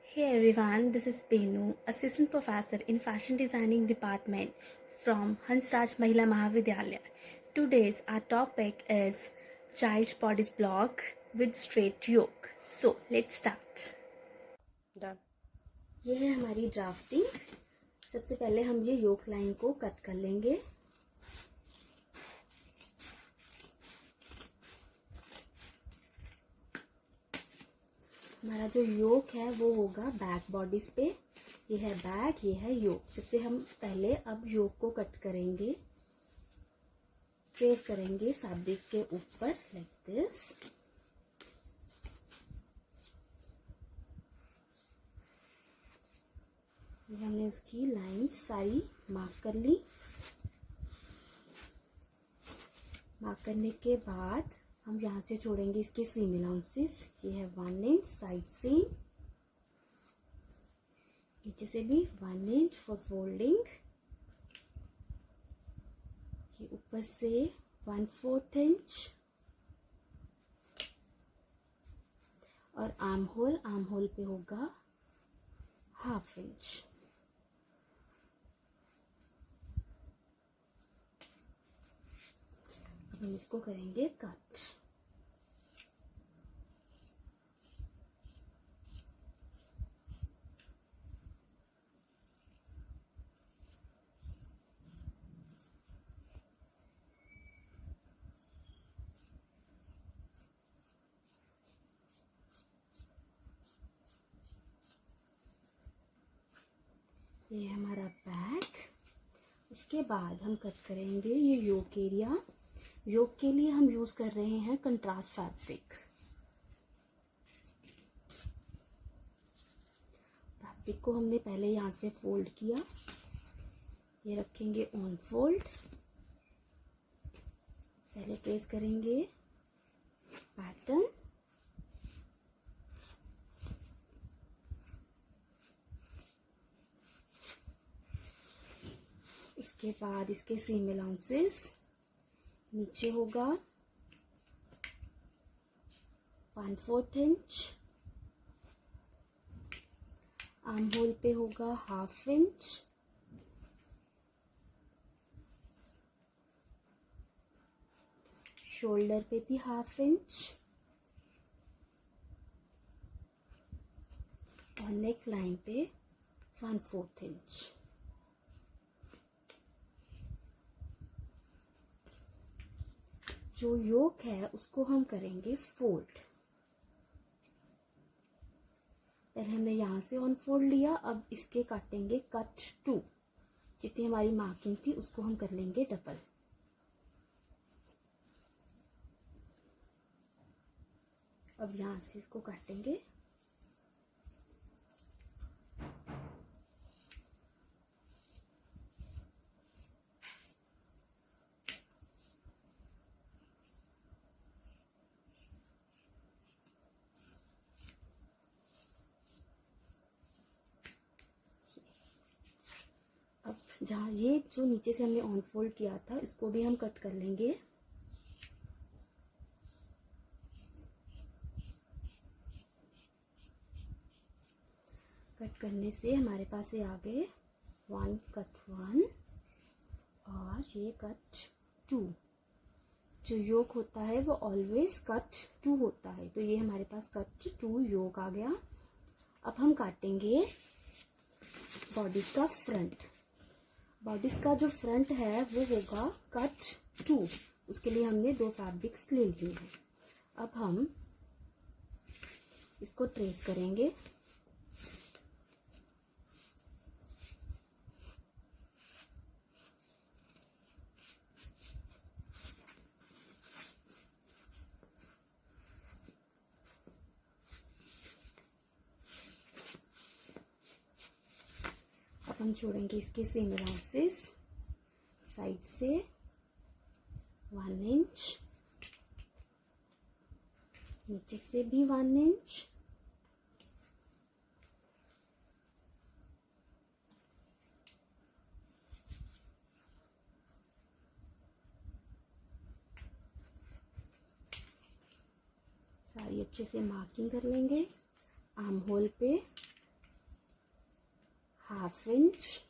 Hey everyone, this is Benu, Assistant Professor in Fashion Designing Department from Hansraj Mahila Mahavidyalaya. Today's our topic is Child's Bodice Block with Straight Yoke. So let's start. Done. ये है हमारी drafting. सबसे पहले हम ये योक line को cut कर लेंगे। हमारा जो योक है वो होगा बैक बॉडीज पे। ये है बैक, ये है योक। सबसे हम पहले अब योक को कट करेंगे, ट्रेस करेंगे फैब्रिक के ऊपर लाइक दिस। हमने उसकी लाइंस सारी मार्क कर ली। मार्क करने के बाद हम यहाँ से छोड़ेंगे इसके सीम अलाउंसेस। ये है 1 इंच साइड सीम, नीचे से भी 1 इंच फॉर फोल्डिंग। ये ऊपर से 1/4 इंच और आर्म होल पे होगा 1/2 इंच। अब हम इसको करेंगे कट। ये है हमारा बैक। उसके बाद हम कट करेंगे ये योक एरिया। योक के लिए हम यूज कर रहे हैं कंट्रास्ट फैब्रिक। फैब्रिक को हमने पहले यहाँ से फोल्ड किया, ये रखेंगे ऑन फोल्ड। पहले ट्रेस करेंगे पैटर्न, उसके बाद इसके सीम अलाउंसेस। नीचे होगा 1/4 इंच, आर्म होल पे होगा 1/2 इंच, शोल्डर पे भी 1/2 इंच और नेक लाइन पे 1/4 इंच। जो योक है उसको हम करेंगे फोल्ड। पहले हमने यहाँ से ऑन फोल्ड लिया, अब इसके काटेंगे कट 2। जितनी हमारी मार्किंग थी उसको हम कर लेंगे डबल। अब यहाँ से इसको काटेंगे। अब जहाँ ये जो नीचे से हमने ऑन फोल्ड किया था इसको भी हम कट कर लेंगे। कट करने से हमारे पास ये आ गए 1 कट 1 और ये कट 2। जो योक होता है वो ऑलवेज कट 2 होता है, तो ये हमारे पास कट 2 योक आ गया। अब हम काटेंगे बॉडीज का फ्रंट। बॉडीज का जो फ्रंट है वो होगा कट 2। उसके लिए हमने 2 फैब्रिक्स ले लिए हैं। अब हम इसको ट्रेस करेंगे। अब हम छोड़ेंगे इसके सेम अलाउंसेस। साइड से 1 इंच, नीचे से भी 1 इंच, सारी अच्छे से मार्किंग कर लेंगे। आर्म होल पे हाफ इंच,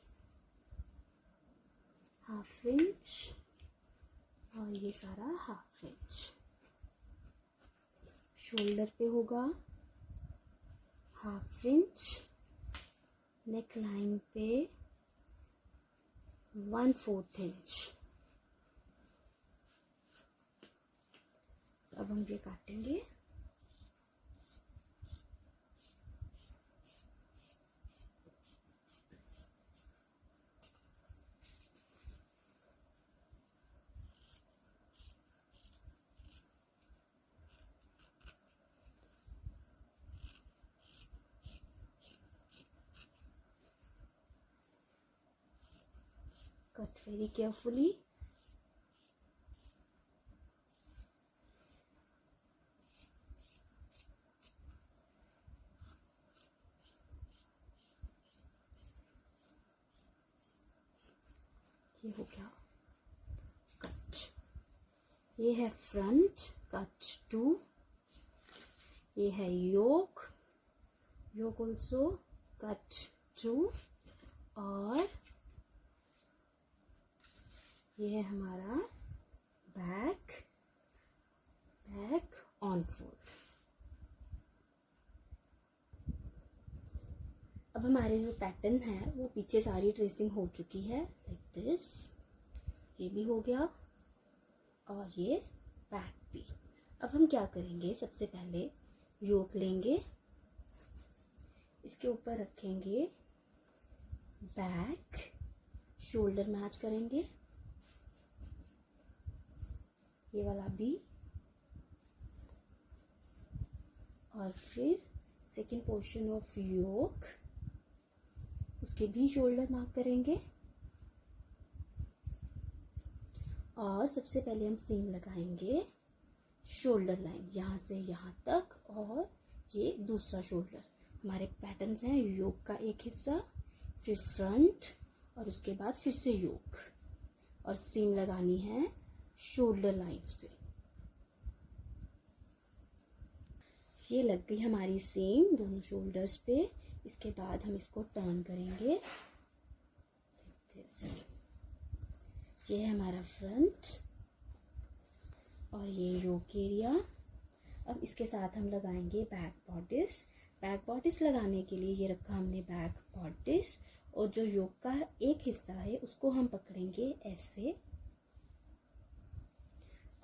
और ये सारा हाफ इंच। शोल्डर पे होगा हाफ इंच, नेक लाइन पे 1/4 इंच। अब हम ये काटेंगे। Cut very carefully. ये हो गया कट। ये है फ्रंट, कट 2। ये है योक ऑल्सो कट 2। और ये है हमारा बैक ऑन फोल्ड। अब हमारे जो पैटर्न है वो पीछे सारी ट्रेसिंग हो चुकी है, लाइक दिस। ये भी हो गया और ये बैक भी। अब हम क्या करेंगे, सबसे पहले योक लेंगे, इसके ऊपर रखेंगे बैक, शोल्डर मैच करेंगे, ये वाला भी, और फिर सेकेंड पोर्शन ऑफ योक, उसके भी शोल्डर मार्क करेंगे। और सबसे पहले हम सीम लगाएंगे शोल्डर लाइन, यहाँ से यहाँ तक, और ये दूसरा शोल्डर। हमारे पैटर्न्स हैं योक का एक हिस्सा, फिर फ्रंट, और उसके बाद फिर से योक, और सीम लगानी है शोल्डर लाइंस पे। ये लग गई हमारी सीम दोनों शोल्डर्स पे। इसके बाद हम इसको टर्न करेंगे। ये है हमारा फ्रंट और ये योक एरिया। अब इसके साथ हम लगाएंगे बैक बॉडिस। बैक बॉडिस लगाने के लिए ये रखा हमने बैक बॉडिस, और जो योक का एक हिस्सा है उसको हम पकड़ेंगे ऐसे,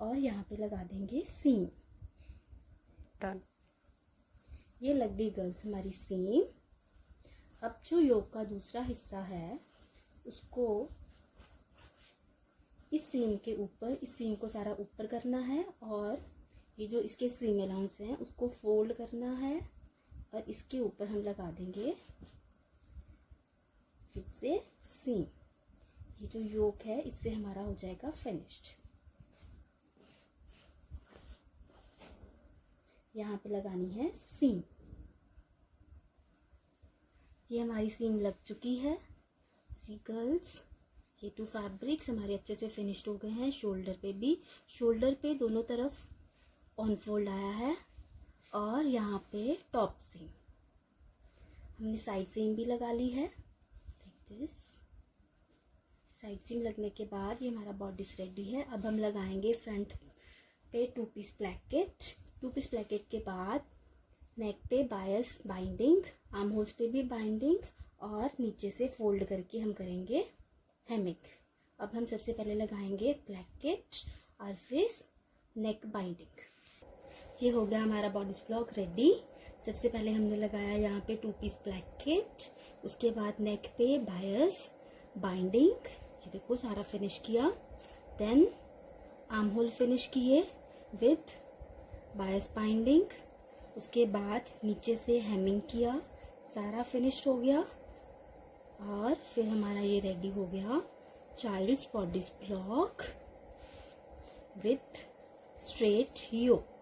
और यहाँ पे लगा देंगे सीम। डन। ये लग गई गर्ल्स हमारी सीम। अब जो योक का दूसरा हिस्सा है उसको इस सीम के ऊपर, इस सीम को सारा ऊपर करना है, और ये जो इसके सीम अलाउंस हैं उसको फोल्ड करना है, और इसके ऊपर हम लगा देंगे फिर से सीम। ये जो योक है इससे हमारा हो जाएगा फिनिश्ड। यहाँ पे लगानी है सीम। ये हमारी सीम लग चुकी है। सी गर्ल्स, ये 2 फैब्रिक्स हमारे अच्छे से फिनिश्ड हो गए हैं। शोल्डर पे भी, शोल्डर पे दोनों तरफ ऑन फोल्ड आया है, और यहाँ पे टॉप सीम हमने साइड सीम भी लगा ली है, लाइक दिस। साइड सीम लगने के बाद ये हमारा बॉडीज रेडी है। अब हम लगाएंगे फ्रंट पे 2 पीस प्लैकेट। 2 पीस प्लैकेट के बाद नेक पे बायस बाइंडिंग, आर्म होल्स पे भी बाइंडिंग, और नीचे से फोल्ड करके हम करेंगे हेमिंग। अब हम सबसे पहले लगाएंगे प्लैकेट और फिर नेक बाइंडिंग। ये हो गया हमारा बॉडीज ब्लॉक रेडी। सबसे पहले हमने लगाया यहाँ पे 2 पीस प्लैकेट, उसके बाद नेक पे बायस बाइंडिंग, ये देखो सारा फिनिश किया। देन आर्म होल फिनिश किए विथ बायस बाइंडिंग, उसके बाद नीचे से हेमिंग किया, सारा फिनिश हो गया। और फिर हमारा ये रेडी हो गया child's bodice block with straight yoke.